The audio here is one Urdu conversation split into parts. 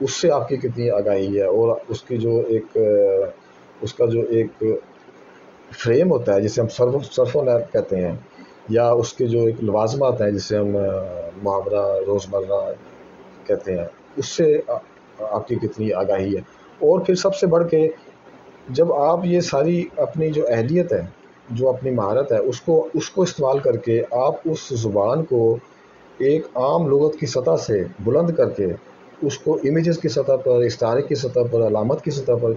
اس سے آپ کی کتنی آگاہی ہے، اور اس کی جو ایک اس کا جو ایک فریم ہوتا ہے جسے ہم صرف و نیب کہتے ہیں، یا اس کے جو ایک لوازمات ہیں جسے ہم محاورہ روزمرہ کہتے ہیں، اس سے آپ کی کتنی آگاہی ہے. اور پھر سب سے بڑھ کے جب آپ یہ ساری اپنی جو اہلیت ہے، جو اپنی مہارت ہے، اس کو استعمال کر کے آپ اس زبان کو ایک عام لغت کی سطح سے بلند کر کے اس کو امیجز کی سطح پر، استعارے کی سطح پر، علامت کی سطح پر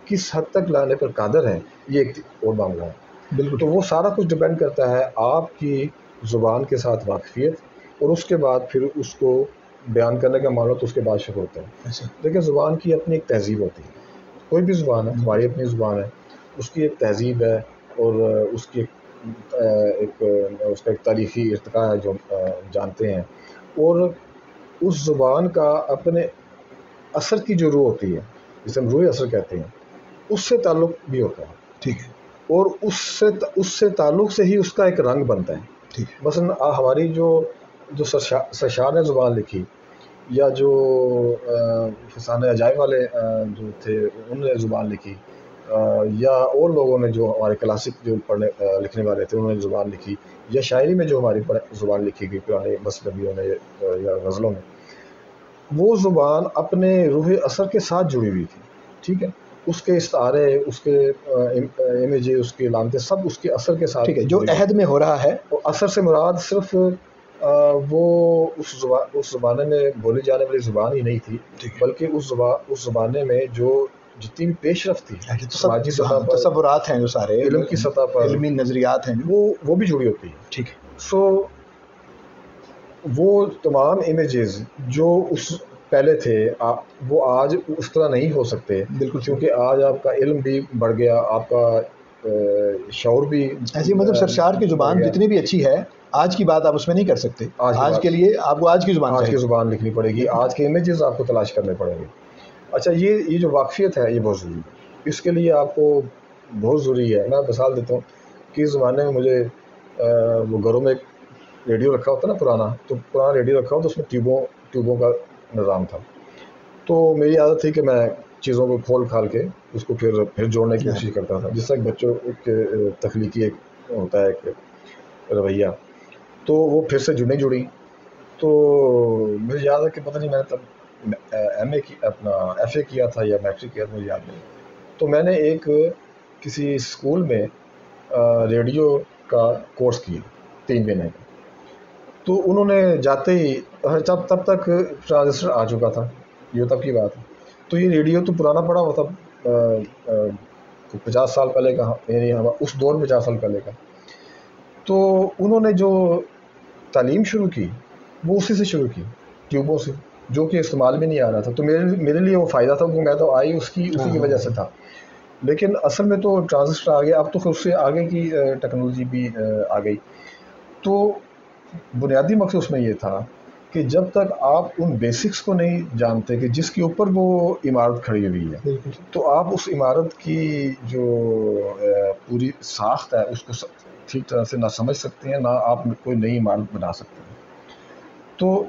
کس حد تک لانے پر قادر ہیں، یہ ایک اور معاملہ ہے. بالکل. تو وہ سارا کچھ ڈپینڈ کرتا ہے آپ کی زبان کے ساتھ واقفیت، اور اس کے بعد پھر اس کو بیان کرنے کا معاملہ تو اس کے بعد شروع ہوتا ہے. لیکن زبان کی اپنی ایک تہذیب ہوتی ہے، کوئی بھی زبان ہے، ہماری اپنی زبان ہے، اس کی ایک تہذیب ہے، اور اس کی اس کا ایک تاریخی ارتقاء ہے جو جانتے ہیں. اور اس زبان کا اپنے اثر کی جو روح ہوتی ہے جسے ہم روح اثر کہتے ہیں، اس سے تعلق بھی ہوتا ہے. ٹھیک ہے. اور اس سے تعلق سے ہی اس کا ایک رنگ بنتا ہے. ٹھیک ہے. مثلا ہماری جو سرشار نے زبان لکھی، یا جو فسانہ عجائب والے جو تھے انہوں نے زبان لکھی، یا اور لوگوں نے جو ہمارے کلاسک جو لکھنے والے تھے انہوں نے زبان لکھی، یا شاعری میں جو ہماری زبان لکھی گئی پرانے مصنویوں میں یا غزلوں میں، وہ زبان اپنے روح اثر کے ساتھ جڑی ہوئی تھی. ٹھیک ہے. اس کے استعارے، اس کے امیج، اس کی علامتیں سب اس کے اثر کے ساتھ. ٹھیک ہے. جو عہد میں ہو رہا ہے، اثر سے مراد صرف وہ اس زمانے میں بولی جانے والی زبان ہی نہیں تھی، بلکہ اس زمانے میں جو جتنی بھی پیش رفت تھی سماجی سطح پر، تصورات ہیں جو سارے علم کی سطح پر، علمی نظریات ہیں وہ بھی جڑی ہوتی ہے. ٹھیک ہے. سو وہ تمام امیجز جو اس پہلے تھے وہ آج اس طرح نہیں ہو سکتے. بالکل. کیونکہ آج آپ کا علم بھی بڑھ گیا، آپ کا شعور بھی ایسی، مطلب سرشار کی زبان جتنی بھی اچھی ہے، آج کی بات آپ اس میں نہیں کر سکتے. آج کے لیے آپ کو آج کی زبان لکھنی پڑے گی، آج کے امیجز آپ کو تلاش کرنے پڑیں گے. اچھا، یہ جو واقفیت ہے یہ بہت ضروری ہے. اس کے لیے آپ کو بہت ضروری ہے. میں مثال دیتا ہوں کہ اس زمانے میں مجھے وہ گھروں میں ایک ریڈیو رکھا ہوتا نا پرانا، تو پرانا ریڈیو رکھا ہو تو اس میں ٹیوبوں کا نظام تھا. تو میری عادت تھی کہ میں چیزوں کو کھول کھال کے اس کو پھر جوڑنے کی کوشش کرتا تھا، جس سے بچوں کے تخلیقی ایک ہوتا ہے ایک رویہ. تو وہ پھر سے جڑی. تو مجھے یاد ہے کہ پتہ نہیں میں نے تب ایف اے کیا تھا یا میٹرک کیا تھا، مجھے یاد نہیں. تو میں نے ایک کسی اسکول میں ریڈیو کا کورس کیا 3 مہینے کا. تو انہوں نے جاتے ہی تب تک ٹرانزسٹر آ چکا تھا، یہ تب کی بات ہے. تو یہ ریڈیو تو پرانا پڑا ہوا تھا، 50 سال پہلے کا، یعنی اس دور میں 50 سال پہلے کا. تو انہوں نے جو تعلیم شروع کی وہ اسی سے شروع کی، ٹیوبوں سے، جو کہ استعمال میں نہیں آ رہا تھا. تو میرے لیے وہ فائدہ تھا کہ میں تو آئی اسی کی وجہ سے تھا. لیکن اصل میں تو ٹرانزسٹر آ گیا، اب تو اس سے آگے کی ٹیکنالوجی بھی آ گئی. تو بنیادی مقصد اس میں یہ تھا کہ جب تک آپ ان بیسکس کو نہیں جانتے کہ جس کے اوپر وہ عمارت کھڑی ہوئی ہے، تو آپ اس عمارت کی جو پوری ساخت ہے اس کو ٹھیک طرح سے نہ سمجھ سکتے ہیں، نہ آپ کوئی نئی عمارت بنا سکتے ہیں. تو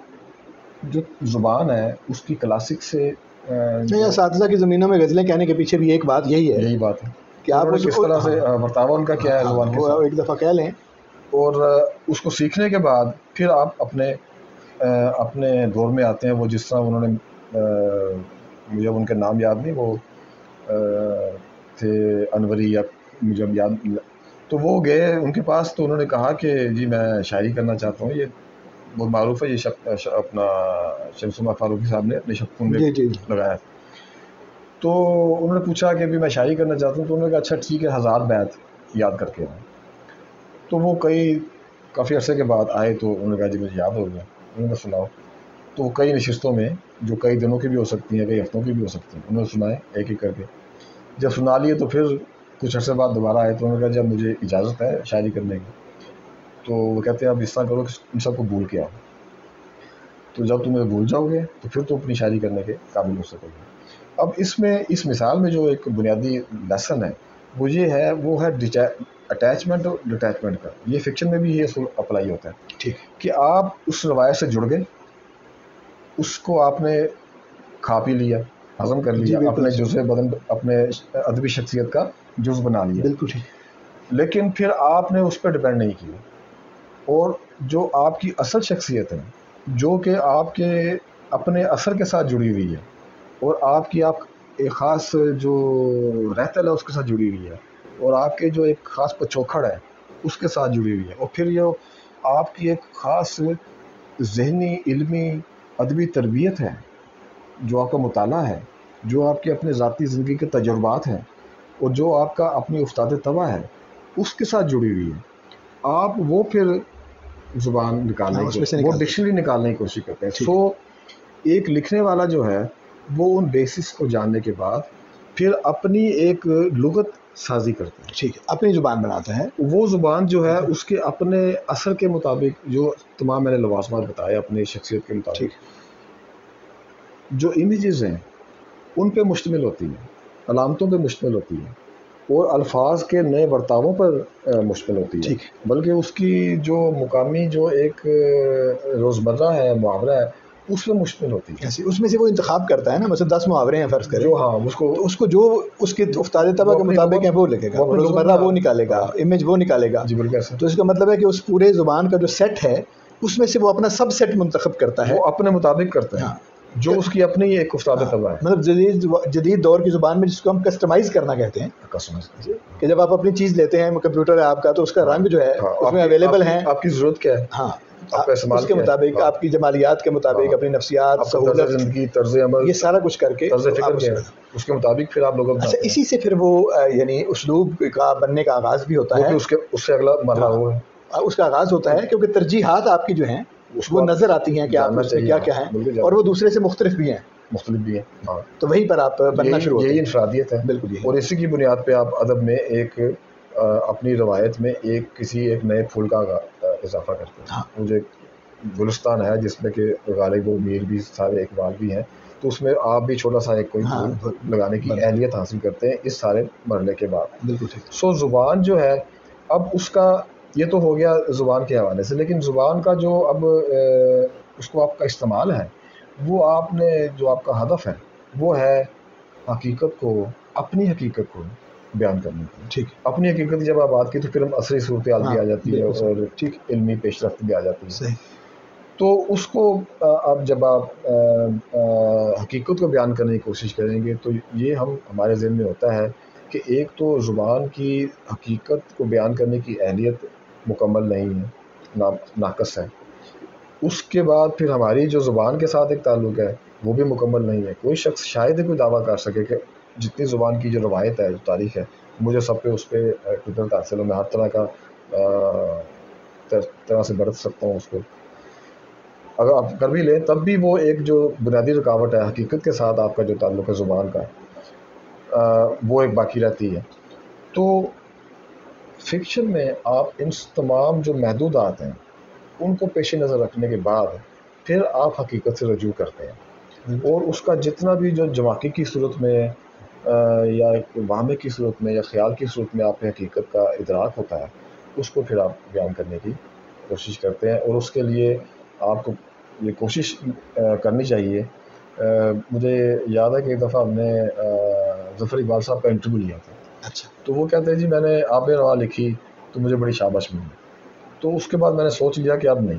جو زبان ہے اس کی کلاسک سے اساتذہ کی زمینوں میں غزلیں کہنے کے پیچھے بھی ایک بات یہی بات ہے کہ آپ کس طرح سے برتاؤ ان کا کیا ہے زبان کے ساتھ، ایک دفعہ کہہ لیں. اور اس کو سیکھنے کے بعد پھر آپ اپنے دور میں آتے ہیں. وہ جس طرح انہوں نے مجھے ان کے نام یاد نہیں، وہ تھے انوری یا مجھے یاد، تو وہ گئے ان کے پاس. تو انہوں نے کہا کہ جی میں شاعری کرنا چاہتا ہوں. یہ بہت معروف ہے، یہ اپنا شمس عمر فاروقی صاحب نے اپنے شبخون میں لگایا. تو انہوں نے پوچھا کہ بھی میں شاعری کرنا چاہتا ہوں. تو انہوں نے کہا اچھا ٹھیک ہے، 1000 بیت یاد کر کے آئے. تو وہ کافی عرصے کے بعد آئے. تو انہوں نے کہا جی مجھے یاد ہو گیا. انہوں نے سناؤ. تو وہ کئی نشستوں میں، جو کئی دنوں کی بھی ہو سکتی ہیں، کئی ہفتوں کی بھی ہو سکتی ہیں، انہوں نے سنائے ایک ایک کر کے. جب سنا لیے تو پھر کچھ عرصے بعد دوبارہ آئے. تو انہوں نے کہا جب مجھے اجازت ہے شاعری کرنے کی. تو وہ کہتے ہیں اب اس طرح کرو کہ ان سب کو بھول کے آؤ. تو جب تم بھول جاؤ گے تو پھر تو اپنی شاعری کرنے کے قابل ہو سکو گے. اب اس مثال میں جو ایک بنیادی لیسن ہے وہ یہ ہے، وہ ہے اٹیچمنٹ اور ڈٹیچمنٹ کا. یہ فکشن میں بھی یہ اصول اپلائی ہوتا ہے. ٹھیک، کہ آپ اس روایت سے جڑ گئے، اس کو آپ نے کھا پی لیا، ہضم کر لیا، اپنے جزء بدن اپنے ادبی شخصیت کا جز بنا لیا، بالکل ٹھیک، لیکن پھر آپ نے اس پہ ڈپینڈ نہیں کیا، اور جو آپ کی اصل شخصیت ہے جو کہ آپ کے اپنے اثر کے ساتھ جڑی ہوئی ہے، اور آپ کی ایک خاص جو رہتا ہے اس کے ساتھ جڑی ہوئی ہے، اور آپ کے جو ایک خاص پچوکھڑ ہے اس کے ساتھ جڑی ہوئی ہے، اور پھر یہ آپ کی ایک خاص ذہنی علمی ادبی تربیت ہے، جو آپ کا مطالعہ ہے، جو آپ کے اپنے ذاتی زندگی کے تجربات ہیں، اور جو آپ کا اپنی استاد طبع ہے اس کے ساتھ جڑی ہوئی ہے، آپ وہ پھر زبان نکالنے کی، وہ ڈکشنری نکالنے کی کوشش کرتے ہیں۔ سو ایک لکھنے والا جو ہے وہ ان بیسس کو جاننے کے بعد پھر اپنی ایک لغت سازی کرتے ہیں، ٹھیک ہے، اپنی زبان بناتے ہیں، وہ زبان جو ہے اس کے اپنے اثر کے مطابق، جو تمام میں نے لوازمات بتائے اپنی شخصیت کے مطابق، جو امیجز ہیں ان پہ مشتمل ہوتی ہیں، علامتوں پہ مشتمل ہوتی ہے، اور الفاظ کے نئے برتاؤں پر مشتمل ہوتی ہے، بلکہ اس کی جو مقامی جو ایک روزمرہ ہے محاورہ ہے اس میں مشتمل ہوتی ہے، اس میں سے وہ انتخاب کرتا ہے نا، مثلا 10 محاورے ہیں فرض کریں، جو ہاں اس کو جو اس کے استاد طبع کے مطابق ہیں وہ لکھے گا، روزمرہ وہ نکالے گا، امیج وہ نکالے گا، جی بالکل ایسا، تو اس کا مطلب ہے کہ اس پورے زبان کا جو سیٹ ہے اس میں سے وہ اپنا سب سیٹ منتخب کرتا ہے، وہ اپنے مطابق کرتا ہے، جو اس کی اپنی ایک استاد طبع ہے، مطلب جدید دور کی زبان میں جس کو ہم کسٹمائز کرنا کہتے ہیں، کہ جب آپ اپنی چیز لیتے ہیں، کمپیوٹر ہے آپ کا، تو اس کا رنگ جو ہے اس میں اویلیبل ہیں، آپ کی ضرورت کیا ہے، ہاں اس کے مطابق، آپ کی جمالیات کے مطابق، اپنی نفسیات، سہولت، زندگی، طرز عمل، یہ سارا کچھ کر کے طرز فکر کیا ہے اس کے مطابق پھر آپ لوگوں کو، اسی سے پھر وہ یعنی اسلوب کا بننے کا آغاز بھی ہوتا ہے، اس سے اگلا مرحلہ وہ ہے، اس کا آغاز ہوتا ہے، کیونکہ ترجیحات آپ کی جو ہیں وہ نظر آتی ہیں کہ آپ اس میں کیا کیا ہیں، اور وہ دوسرے سے مختلف بھی ہیں، تو وہیں پر آپ بننا شروع ہوتے ہیں، یہی انفرادیت ہے، بالکل، اور اسی کی بنیاد پہ آپ ادب میں ایک اپنی روایت میں کسی ایک نئے پھول کا اضافہ کرتے ہیں۔ مجھے گلستان ہے جس میں کہ غالب و میر بھی سارے اقبال بھی ہیں، تو اس میں آپ بھی چھوٹا سا ایک کوئی پھول لگانے کی اہلیت حاصل کرتے ہیں اس سارے مرحلے کے بعد۔ بالکل ٹھیک۔ سو زبان جو ہے اب اس کا یہ تو ہو گیا زبان کے حوالے سے، لیکن زبان کا جو اب اس کو آپ کا استعمال ہے، وہ آپ نے جو آپ کا ہدف ہے وہ ہے حقیقت کو، اپنی حقیقت کو بیان کرنے کی۔ ٹھیک، اپنی حقیقت کی جب آپ بات کی تو پھر عصری صورتحال بھی آ جاتی ہے، اور علمی پیش رفت بھی آ جاتی ہے، صحیح۔ تو اس کو اب جب آپ حقیقت کو بیان کرنے کی کوشش کریں گے تو یہ ہمارے ذہن میں ہوتا ہے کہ ایک تو زبان کی حقیقت کو بیان کرنے کی اہلیت مکمل نہیں ہے، ناقص ہے، اس کے بعد پھر ہماری جو زبان کے ساتھ ایک تعلق ہے وہ بھی مکمل نہیں ہے۔ کوئی شخص شاید ہی کوئی دعویٰ کر سکے کہ جتنی زبان کی جو روایت ہے، جو تاریخ ہے، مجھے سب پہ اس پہ قدرت حاصل ہو، میں ہر طرح کا طرح سے برت سکتا ہوں اس کو، اگر آپ کر بھی لیں تب بھی وہ ایک جو بنیادی رکاوٹ ہے حقیقت کے ساتھ آپ کا جو تعلق ہے زبان کا، وہ ایک باقی رہتی ہے۔ تو فکشن میں آپ ان تمام جو محدودات ہیں ان کو پیش نظر رکھنے کے بعد پھر آپ حقیقت سے رجوع کرتے ہیں، اور اس کا جتنا بھی جو جواقع کی صورت میں یا ایک واہمے کی صورت میں یا خیال کی صورت میں آپ حقیقت کا ادراک ہوتا ہے اس کو پھر آپ بیان کرنے کی کوشش کرتے ہیں، اور اس کے لیے آپ کو یہ کوشش کرنی چاہیے۔ مجھے یاد ہے کہ ایک دفعہ ہم نے ظفر اقبال صاحب کا انٹرویو لیا تھا، اچھا، تو وہ کہتے ہیں جی میں نے آب روا لکھی تو مجھے بڑی شاباش ملی، تو اس کے بعد میں نے سوچ لیا کہ اب نہیں،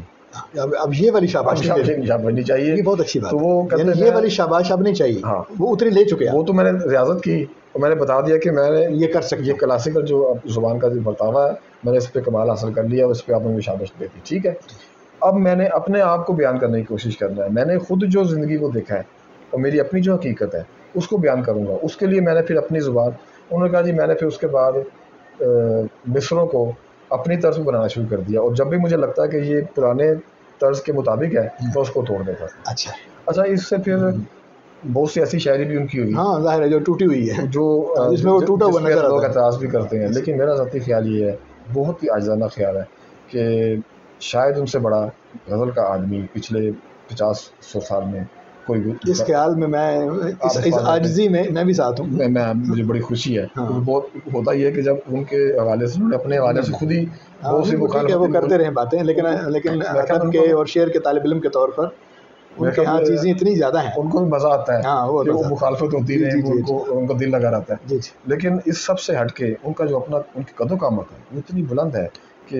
اب یہ والی شاباش نہیں چاہیے، یہ بہت اچھی بات تو وہ کہتے ہیں یہ والی شاباش اب نہیں چاہیے، ہاں وہ اتنی لے چکے ہیں، وہ تو میں نے ریاضت کی اور میں نے بتا دیا کہ میں نے یہ کر سکتا، یہ کلاسیکل جو زبان کا جو برتاوا ہے میں نے اس پہ کمال حاصل کر لیا اور اس پہ آپ نے مجھے شاباش دے دی، ٹھیک ہے، اب میں نے اپنے آپ کو بیان کرنے کی کوشش کرنا ہے، میں نے خود جو زندگی کو دیکھا ہے اور میری اپنی جو حقیقت ہے اس کو بیان کروں گا، اس کے لیے میں نے پھر اپنی زبان، انہوں نے کہا جی میں نے پھر اس کے بعد مصروں کو اپنی طرز میں بنانا شروع کر دیا، اور جب بھی مجھے لگتا ہے کہ یہ پرانے طرز کے مطابق ہے میں اس کو توڑ دیتا۔ اچھا، اس سے پھر بہت سی ایسی شاعری بھی ان کی ہوئی، ہاں ظاہر ہے جو ٹوٹی ہوئی ہے، جو جس میں وہ ٹوٹا ہوا نظر آتا ہے، لوگ اعتراض بھی کرتے ہیں، لیکن میرا ذاتی خیال یہ ہے، بہت ہی عاجزانہ خیال ہے کہ شاید ان سے بڑا غزل کا آدمی پچھلے 50-100 سال میں کوئی بھی، اس خیال میں اس عاجزی میں بھی ساتھ ہوں، مجھے بڑی خوشی ہے، بہت ہوتا یہ ہے کہ جب ان کے حوالے سے انہوں نے اپنے حوالے سے خود ہی بہت سی وہ کرتے رہے باتیں، لیکن ادب کے اور شعر کے طالب علم کے طور پر ان کے یہاں چیزیں اتنی زیادہ ہیں, ان کو بھی مزہ آتا ہے ہاں کہ وہ مخالفت ہوتی رہے, ان کو دل لگا رہتا ہے. لیکن اس سب سے ہٹ کے ان کا جو اپنا ان کی قد و قامت ہے وہ اتنی بلند ہے کہ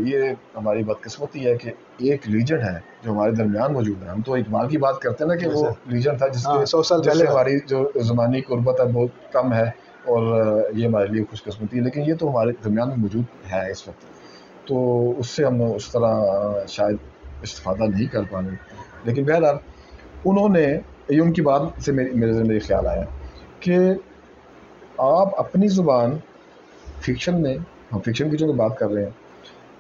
یہ ہماری بدقسمتی ہے کہ ایک لیجنڈ ہے جو ہمارے درمیان موجود ہے. ہم تو اقبال کی بات کرتے ہیں نا کہ وہ لیجنڈ تھا جس کے 100 سال پہلے ہماری جو زمانی قربت ہے بہت کم ہے, اور یہ ہمارے لیے خوش قسمتی ہے, لیکن یہ تو ہمارے درمیان میں موجود ہے اس وقت. تو اس سے ہم اس طرح شاید استفادہ نہیں کر پانے. لیکن بہرحال انہوں نے یہ ان کی بات سے میرے ذہن میں یہ خیال آیا کہ آپ اپنی زبان فکشن میں, ہم فکشن کی جو بات کر رہے ہیں,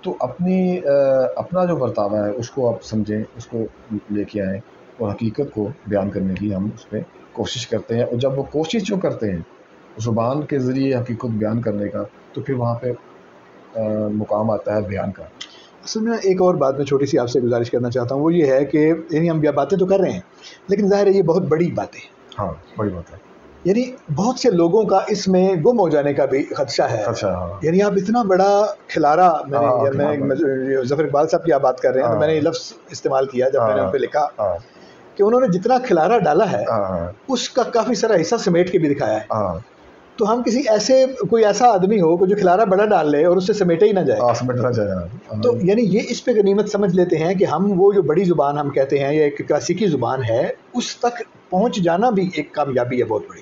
تو اپنا جو برتاوا ہے اس کو آپ سمجھیں, اس کو لے کے آئیں, اور حقیقت کو بیان کرنے کی ہم اس پہ کوشش کرتے ہیں. اور جب وہ کوشش جو کرتے ہیں زبان کے ذریعے حقیقت بیان کرنے کا, تو پھر وہاں پہ مقام آتا ہے بیان کا. اصل میں ایک اور بات میں چھوٹی سی آپ سے گزارش کرنا چاہتا ہوں, وہ یہ ہے کہ یعنی ہم باتیں تو کر رہے ہیں لیکن ظاہر ہے یہ بہت بڑی بات ہے. ہاں بڑی بات ہے. یعنی بہت سے لوگوں کا اس میں گم ہو جانے کا بھی خدشہ ہے. یعنی آپ اتنا بڑا کھلارا, میں ظفر اقبال صاحب کی آپ بات کر رہے ہیں تو میں نے یہ لفظ استعمال کیا جب میں نے ان پہ لکھا کہ انہوں نے جتنا کھلارا ڈالا ہے اس کا کافی سارا حصہ سمیٹ کے بھی دکھایا ہے. تو ہم کسی کوئی ایسا آدمی ہو جو کھلارا بڑا ڈال لے اور اس سے سمیٹا ہی نہ جائے, تو یعنی یہ اس پہ غنیمت سمجھ لیتے ہیں کہ ہم وہ جو بڑی زبان ہم کہتے ہیں یا ایک کلاسیکی زبان ہے اس تک پہنچ جانا بھی ایک کامیابی ہے بہت بڑی.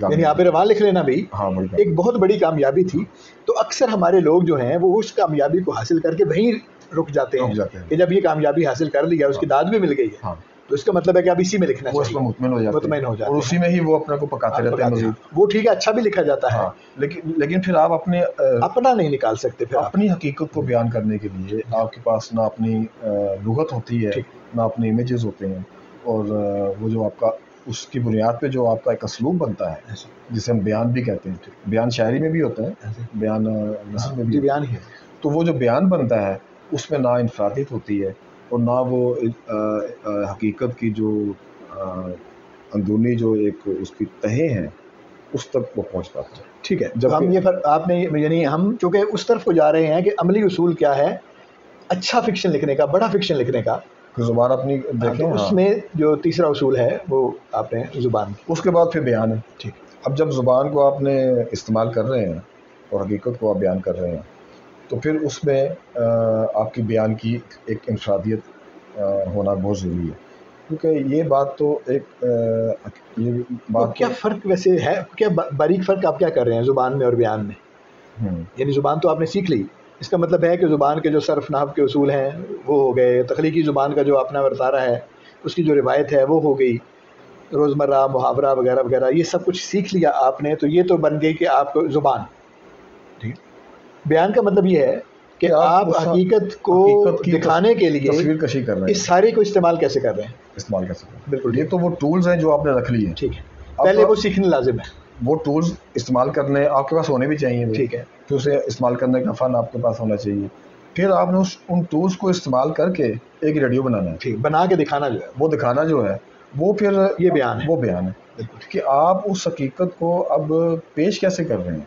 یعنی آب رواں لکھ لینا بھی ایک بہت بڑی کامیابی تھی. تو اکثر ہمارے لوگ جو ہیں وہ اس کامیابی کو حاصل کر کے وہیں رک جاتے ہیں کہ جب یہ کامیابی حاصل کر لیا, اس کی داد بھی مل گئی ہے, تو اس کا مطلب ہے کہ اب اسی میں لکھنا چاہیے, مطمئن ہو جاتے ہیں, اور اسی میں ہی وہ اپنے کو پکاتے رہتے ہیں. وہ ٹھیک ہے, اچھا بھی لکھا جاتا ہے, لیکن پھر آپ اپنا نہیں نکال سکتے. پھر اپنی حقیقت کو بیان کرنے کے لیے آپ کے پاس نہ اپنی لغت ہوتی ہے, نہ اپنے امیجز ہوتے ہیں, اور وہ جو آپ کا اس کی بنیاد پہ جو آپ کا ایک اسلوب بنتا ہے جسے ہم بیان بھی کہتے ہیں. بیان شاعری میں بھی ہوتا ہے, بیان نثر میں بھی بیان ہی ہے. تو وہ جو بیان بنتا ہے اس میں نہ انفرادیت ہوتی ہے اور نہ وہ حقیقت کی جو اندرونی جو ایک اس کی تہیں ہیں اس تک وہ پہنچ پاتا ہے. ٹھیک ہے, جب ہم یہ آپ نے یعنی ہم چونکہ اس طرف کو جا رہے ہیں کہ عملی اصول کیا ہے اچھا فکشن لکھنے کا, بڑا فکشن لکھنے کا, زبان اپنی دیکھیں. اس میں جو تیسرا اصول ہے وہ آپ نے زبان, اس کے بعد پھر بیان ہے. ٹھیک, اب جب زبان کو آپ نے استعمال کر رہے ہیں اور حقیقت کو آپ بیان کر رہے ہیں تو پھر اس میں آپ کی بیان کی ایک انفرادیت ہونا بہت ضروری ہے, کیونکہ یہ بات تو ایک یہ بات کیا فرق ویسے ہے, کیا باریک فرق آپ کیا کر رہے ہیں زبان میں اور بیان میں؟ یعنی زبان تو آپ نے سیکھ لی, اس کا مطلب ہے کہ زبان کے جو صرف نحو کے اصول ہیں وہ ہو گئے, تخلیقی زبان کا جو اپنا ورتارہ ہے اس کی جو روایت ہے وہ ہو گئی, روزمرہ محاورہ وغیرہ وغیرہ یہ سب کچھ سیکھ لیا آپ نے, تو یہ تو بن گئی کہ آپ کو زبان. بیان کا مطلب یہ ہے کہ آپ حقیقت کو دکھانے کے لیے تصویر کشی کر رہے ہیں, اس سارے کو استعمال کیسے کر رہے ہیں, استعمال کر سکتے ہیں. بالکل, یہ تو وہ ٹولز ہیں جو آپ نے رکھ لی ہیں. ٹھیک ہے, پہلے وہ سیکھنا لازم ہے. وہ ٹولز استعمال کرنے آپ کے پاس ہونے بھی چاہیے. ٹھیک ہے, پھر اسے استعمال کرنے کا فن آپ کے پاس ہونا چاہیے. پھر آپ نے ان ٹولز کو استعمال کر کے ایک ریڈیو بنانا ہے. ٹھیک, بنا کے دکھانا جو ہے, وہ دکھانا جو ہے وہ پھر یہ بیان ہے. وہ بیان ہے کہ آپ اس حقیقت کو اب پیش کیسے کر رہے ہیں.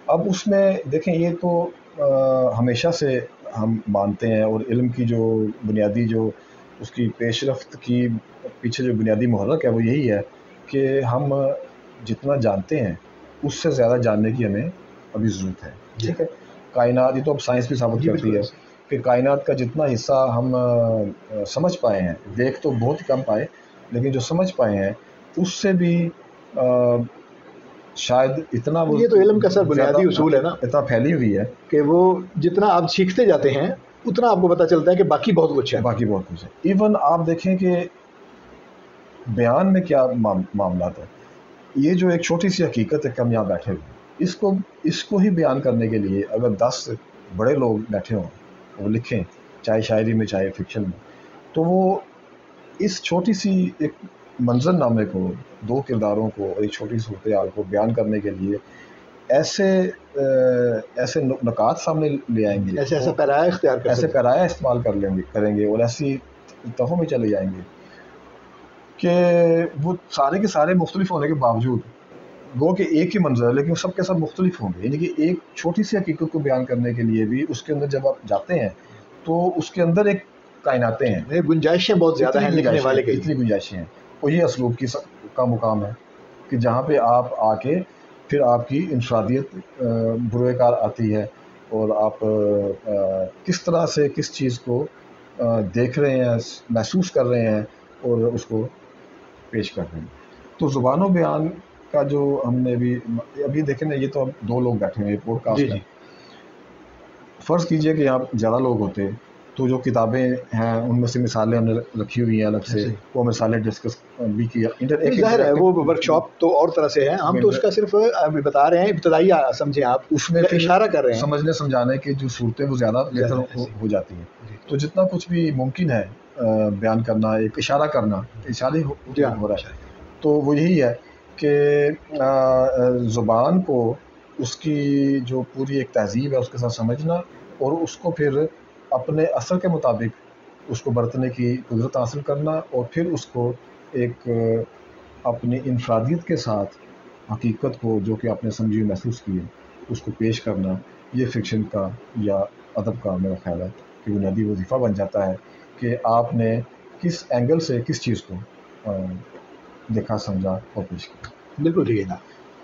اب اس میں دیکھیں, یہ تو ہمیشہ سے ہم مانتے ہیں, اور علم کی جو بنیادی جو اس کی پیش رفت کی پیچھے جو بنیادی محرک ہے وہ یہی ہے کہ ہم جتنا جانتے ہیں اس سے زیادہ جاننے کی ہمیں ابھی ضرورت ہے. ٹھیک ہے, کائنات, یہ تو اب سائنس بھی ثابت کرتی ہے کہ کائنات کا جتنا حصہ ہم سمجھ پائے ہیں, دیکھ تو بہت کم پائے لیکن جو سمجھ پائے ہیں اس سے بھی شاید اتنا, وہ یہ تو علم کا سر بنیادی اصول ہے نا, اتنا پھیلی ہوئی ہے کہ وہ جتنا آپ سیکھتے جاتے ہیں اتنا آپ کو پتہ چلتا ہے کہ باقی بہت کچھ ہے. باقی بہت کچھ ہے. ایون آپ دیکھیں کہ بیان میں کیا معاملات ہیں. یہ جو ایک چھوٹی سی حقیقت ہے کہ ہم یہاں بیٹھے ہوئے, اس کو ہی بیان کرنے کے لیے اگر 10 بڑے لوگ بیٹھے ہوں, وہ لکھیں, چاہے شاعری میں چاہے فکشن میں, تو وہ اس چھوٹی سی ایک منظر نامے کو, 2 کرداروں کو اور ایک چھوٹی صورتحال کو بیان کرنے کے لیے ایسے نکات سامنے لے آئیں گے, ایسے پیرایہ اختیار کر ایسے پیرایہ استعمال کریں گے اور ایسی تہوں میں چلے جائیں گے کہ وہ سارے کے سارے مختلف ہونے کے باوجود گو کہ ایک ہی منظر ہے لیکن سب کے سب مختلف ہوں گے. یعنی کہ ایک چھوٹی سی حقیقت کو بیان کرنے کے لیے بھی اس کے اندر جب آپ جاتے ہیں تو اس کے اندر ایک کائناتیں ہیں، گنجائشیں بہت زیادہ ہیں لکھنے والے کے لیے. اتنی گنجائشیں ہیں. اور یہ اسلوب کا مقام ہے کہ جہاں پہ آپ آ کے پھر آپ کی انفرادیت بروئے کار آتی ہے، اور آپ کس طرح سے کس چیز کو دیکھ رہے ہیں، محسوس کر رہے ہیں اور اس کو پیش کر رہے ہیں. تو زبان و بیان کا جو ہم نے ابھی دیکھیں نا، یہ تو اب 2 لوگ بیٹھے ہوئے پوڈ کاسٹ میں. فرض کیجئے کہ یہاں زیادہ لوگ ہوتے تو جو کتابیں ہیں ان میں سے مثالیں ہم نے رکھی ہوئی ہیں الگ سے، وہ مثالیں ڈسکس بھی کیا. ظاہر ہے وہ ورک شاپ تو اور طرح سے ہے، ہم تو اس کا صرف ابھی بتا رہے ہیں، ابتدائی سمجھیں آپ، اس میں اشارہ کر رہے ہیں. سمجھنے سمجھانے کی جو صورتیں وہ زیادہ بہتر ہو جاتی ہیں. تو جتنا کچھ بھی ممکن ہے بیان کرنا، ایک اشارہ کرنا، اشارے ہو رہا ہے. تو وہ یہی ہے کہ زبان کو اس کی جو پوری ایک تہذیب ہے اس کے ساتھ سمجھنا، اور اس کو پھر اپنے اثر کے مطابق اس کو برتنے کی قدرت حاصل کرنا، اور پھر اس کو ایک اپنی انفرادیت کے ساتھ حقیقت کو جو کہ آپ نے سمجھی محسوس کی ہے اس کو پیش کرنا. یہ فکشن کا یا ادب کا میرا خیال ہے کہ بنیادی وظیفہ بن جاتا ہے کہ آپ نے کس اینگل سے کس چیز کو دیکھا، سمجھا اور پیش کیا. بالکل ٹھیک ہے نا،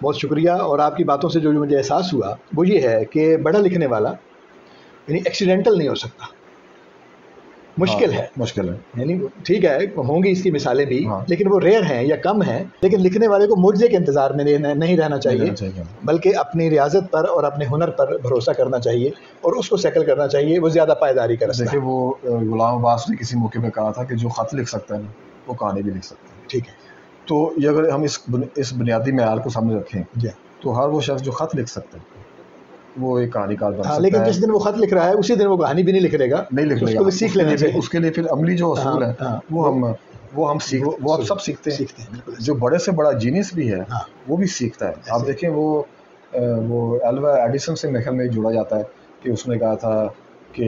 بہت شکریہ. اور آپ کی باتوں سے جو مجھے احساس ہوا وہ یہ ہے کہ بڑا لکھنے والا یعنی ایکسیڈنٹل نہیں ہو سکتا، مشکل ہے. مشکل ہے، یعنی ٹھیک ہے ہوں گی اس کی مثالیں بھی، لیکن وہ ریئر ہیں یا کم ہیں. لیکن لکھنے والے کو معجزے کے انتظار میں نہیں رہنا چاہیے، بلکہ اپنی ریاضت پر اور اپنے ہنر پر بھروسہ کرنا چاہیے اور اس کو سیکل کرنا چاہیے. وہ زیادہ پائیداری کا رستہ. دیکھیں وہ غلام عباس نے کسی موقع پہ کہا تھا کہ جو خط لکھ سکتا ہے نا وہ کہانی بھی لکھ سکتا ہے. ٹھیک ہے، تو یہ اگر ہم اس بنیادی معیار کو سامنے رکھیں تو ہر وہ شخص جو خط لکھ سکتا ہے وہ ایک کہانی کار بن سکتا ہے. لیکن جس دن وہ خط لکھ رہا ہے اسی دن وہ کہانی بھی نہیں لکھ گا. اس کو بھی سیکھ لینا چاہیے. اس کے لیے پھر عملی جو اصول ہے وہ ہم سب سیکھتے ہیں. جو بڑے سے بڑا جینیس بھی ہے وہ بھی سیکھتا ہے. آپ دیکھیں وہ الوا ایڈیسن سے میرے خیال میں جڑا جاتا ہے کہ اس نے کہا تھا کہ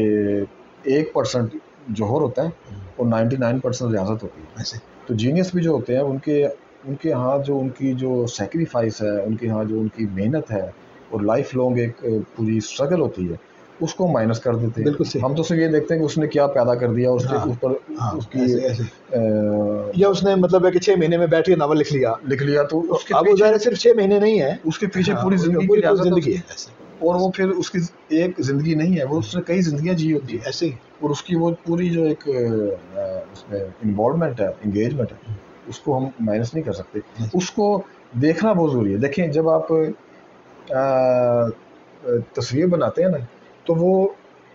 1% جوہر ہوتا ہے اور 99% ریاضت ہوتی ہے. تو جینیس بھی جو ہوتے ہیں ان کے ہاں جو ان کی جو سیکریفائس ہے، ان کے ہاں جو ان کی محنت ہے اور لائف لانگ ایک پوری اسٹرگل ہوتی ہے اس کو مائنس کر دیتے ہیں. بالکل صحیح. ہم تو صرف یہ دیکھتے ہیں کہ اس نے کیا پیدا کر دیا، اس کے اوپر اس کی یا اس نے مطلب ہے کہ 6 مہینے میں بیٹھ کے ناول لکھ لیا تو اب وہ ظاہر صرف 6 مہینے نہیں ہے، اس کے پیچھے پوری زندگی ہے. اور وہ پھر اس کی ایک زندگی نہیں ہے، وہ اس نے کئی زندگیاں جی ہوتی ہے ایسے ہی. اور اس کی وہ پوری جو ایک اس میں انوالومنٹ ہے، انگیجمنٹ ہے، اس کو ہم مائنس نہیں کر سکتے. اس کو دیکھنا بہت ضروری ہے. دیکھیں جب آپ تصویر بناتے ہیں نا تو وہ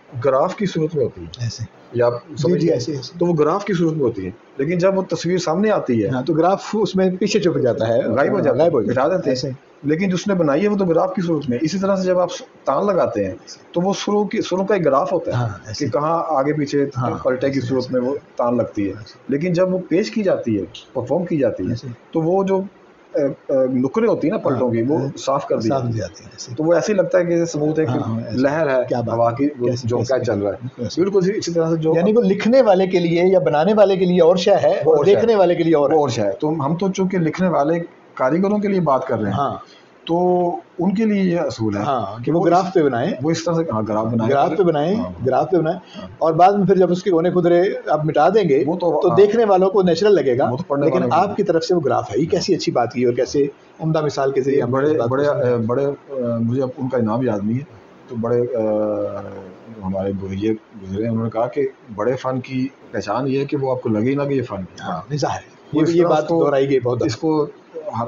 گراف کی صورت میں ہوتی ہے ایسے، یا آپ سمجھیے ایسے تو وہ گراف کی صورت میں ہوتی ہے. لیکن جب وہ تصویر سامنے آتی ہے تو گراف اس میں پیچھے چھپ جاتا ہے، غائب ہو جاتا ہے، بٹھا دیتے ہیں. لیکن جس نے بنائی ہے وہ تو گراف کی صورت میں. اسی طرح سے جب آپ تان لگاتے ہیں تو وہ سروں کا ایک گراف ہوتا ہے کہ کہاں آگے پیچھے پلٹے کی صورت میں وہ تان لگتی ہے. لیکن جب وہ پیش کی جاتی ہے، پرفارم کی جاتی ہے، تو وہ جو نکرے ہوتی ہیں نا پلٹوں کی وہ صاف کر دی جاتی ہے. تو وہ ایسے ہی لگتا ہے کہ سموتھ ایک لہر ہے ہوا کی جو کیا چل رہا ہے. بالکل اسی طرح سے جو یعنی وہ لکھنے والے کے لیے یا بنانے والے کے لیے اور شے ہے، اور دیکھنے والے کے لیے اور شے ہے. تو ہم تو چونکہ لکھنے والے کاریگروں کے لیے بات کر رہے ہیں تو ان کے لیے یہ اصول ہے کہ وہ گراف پہ بنائیں، وہ اس طرح سے گراف پہ بنائیں اور بعد میں پھر جب اس کے کونے خدرے آپ مٹا دیں گے تو دیکھنے والوں کو نیچرل لگے گا. لیکن آپ کی طرف سے وہ گراف ہے. یہ کیسی اچھی بات کی اور کیسے عمدہ مثال کے ذریعے بڑے مجھے ان کا نام یاد نہیں ہے، تو بڑے ہمارے بزرگ گزرے انہوں نے کہا کہ بڑے فن کی پہچان یہ ہے کہ وہ آپ کو لگے نہ کہ یہ فن ہے. یہ بات دہرائی گئی بہت. اس کو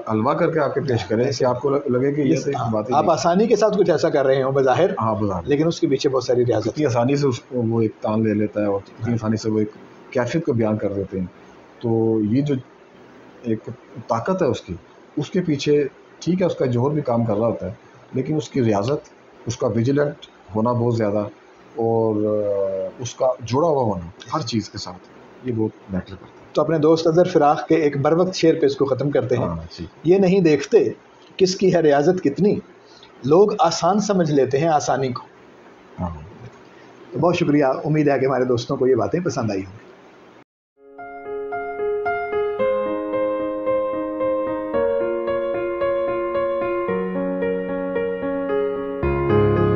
حلوا کر کے آپ کے پیش کریں کہ آپ کو لگے کہ یہ بات ہے. آپ آسانی کے ساتھ کچھ ایسا کر رہے ہوں بظاہر، لیکن اس کے پیچھے بہت ساری ریاضت. اتنی آسانی سے وہ ایک تان لے لیتا ہے اور اتنی آسانی سے وہ ایک کیفیت کو بیان کر دیتے ہیں. تو یہ جو ایک طاقت ہے اس کے پیچھے ٹھیک ہے اس کا جوہر بھی کام کر رہا ہوتا ہے، لیکن اس کی ریاضت، اس کا ویجیلنٹ ہونا بہت زیادہ، اور اس کا جڑا ہوا ہونا ہر چیز کے ساتھ، یہ بہت میٹر کرتا ہے. تو اپنے دوست اظہر فراق کے ایک بروقت شعر پہ اس کو ختم کرتے ہیں. یہ نہیں دیکھتے کس کی ہے ریاضت کتنی، لوگ آسان سمجھ لیتے ہیں آسانی کو. تو بہت شکریہ. امید ہے کہ ہمارے دوستوں کو یہ باتیں پسند آئی ہوں.